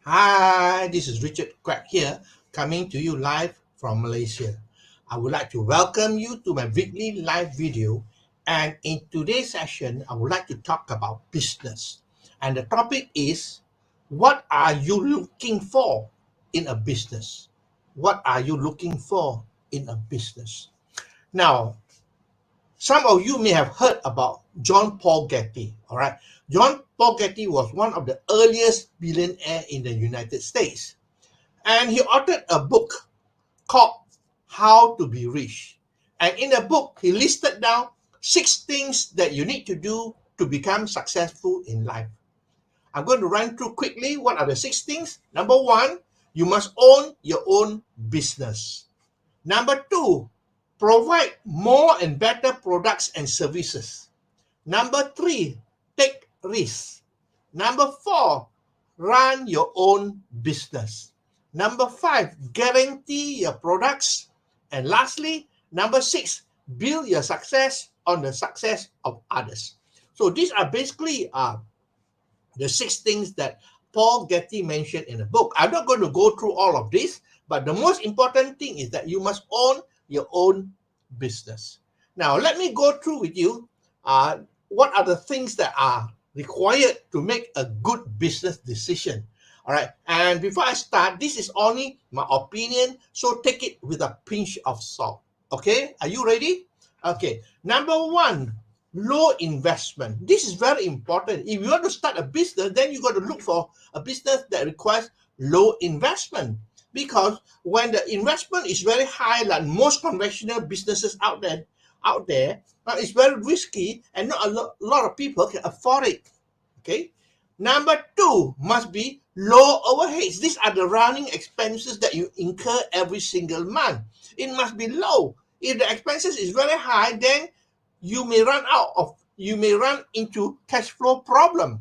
Hi, this is Richard Quack here, coming to you live from Malaysia. I would like to welcome you to my weekly live video. And in today's session, I would like to talk about business. And the topic is, what are you looking for in a business? What are you looking for in a business? Now, some of you may have heard about John Paul Getty. All right. John Paul Getty was one of the earliest billionaire in the United States. And he authored a book called How to Be Rich. And in the book, he listed down 6 things that you need to do to become successful in life. I'm going to run through quickly what are the 6 things. Number one, you must own your own business. Number two, provide more and better products and services. Number three, take risks. Number four, run your own business. Number five, guarantee your products. And lastly, number six, build your success on the success of others. So these are basically the 6 things that Paul Getty mentioned in the book. I'm not going to go through all of this, but the most important thing is that you must own your own business. Now, let me go through with you what are the things that are required to make a good business decision. All right. And before I start, this is only my opinion, so take it with a pinch of salt. Okay. Are you ready? Okay. Number one, low investment. This is very important. If you want to start a business, then you got to look for a business that requires low investment. Because when the investment is very high, like most conventional businesses out there, it's very risky, and not a lot of people can afford it. Okay. Number two must be low overheads. These are the running expenses that you incur every single month. It must be low. If the expenses is very high, then you may run into cash flow problem.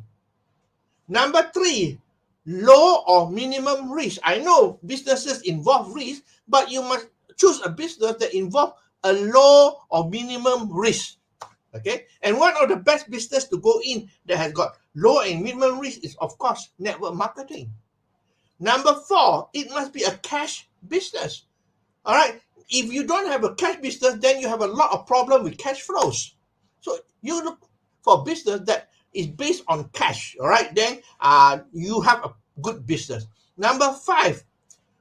Number three, low or minimum risk. I know businesses involve risk, but you must choose a business that involve a low or minimum risk. Okay, and one of the best business to go in that has got low and minimum risk is, of course, network marketing. Number four, it must be a cash business. All right. If you don't have a cash business, then you have a lot of problem with cash flows. So you look for business that is based on cash. All right. Then you have a good business. Number five,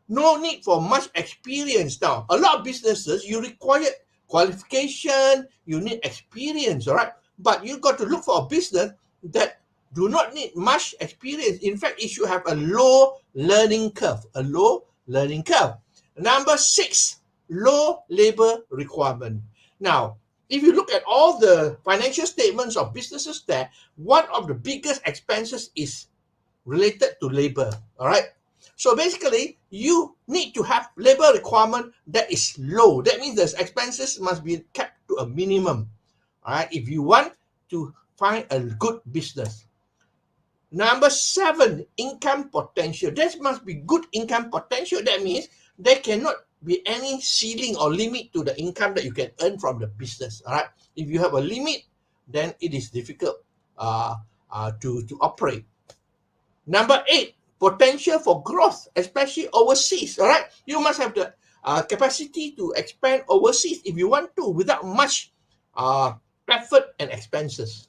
no need for much experience. Now, a lot of businesses, you require qualification, you need experience. All right. But you got to look for a business that do not need much experience. In fact, it should have a low learning curve. A low learning curve. Number six, low labor requirement. Now, if you look at all the financial statements of businesses there, one of the biggest expenses is related to labor. All right. So basically, you need to have labor requirement that is low. That means the expenses must be kept to a minimum. All right. If you want to find a good business. Number seven, income potential. There must be good income potential. That means there cannot be any ceiling or limit to the income that you can earn from the business. All right. If you have a limit, then it is difficult to operate. Number eight, potential for growth, especially overseas. All right. You must have the capacity to expand overseas if you want to without much effort and expenses.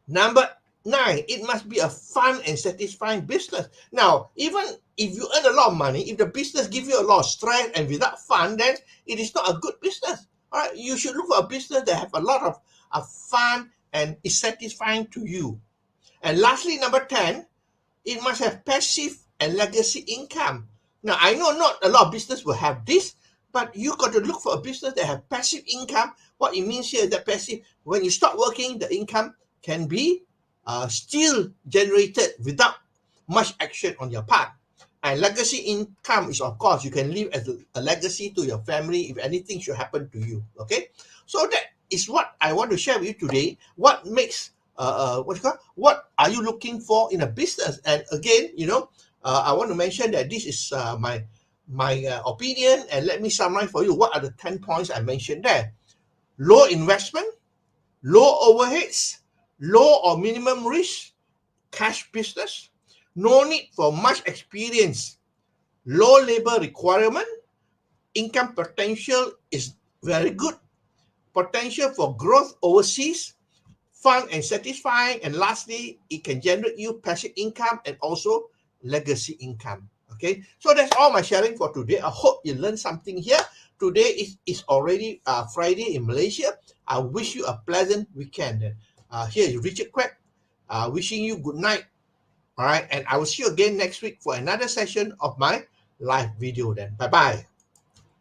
Number nine, it must be a fun and satisfying business. Now, even if you earn a lot of money, if the business gives you a lot of stress and without fun, then it is not a good business. All right, you should look for a business that have a lot of fun and is satisfying to you. And lastly, number 10, it must have passive and legacy income. Now, I know not a lot of business will have this, but you got to look for a business that have passive income. What it means here is that passive, when you stop working, the income can be still generated without much action on your part. And legacy income is, of course, you can leave as a legacy to your family if anything should happen to you. Okay, so that is what I want to share with you today. What makes what are you looking for in a business? And again, I want to mention that this is my opinion, and let me summarize for you what are the 10 points I mentioned there. Low investment, low overheads, low or minimum risk, cash business, No need for much experience. Low labor requirement. Income potential is very good. Potential for growth overseas. Fun and satisfying. And lastly, it can generate you passive income and also legacy income. Okay, so that's all my sharing for today. I hope you learned something here. Today is already Friday in Malaysia. I wish you a pleasant weekend. Here is Richard Quack wishing you good night. All right, and I will see you again next week for another session of my live video then. Bye-bye.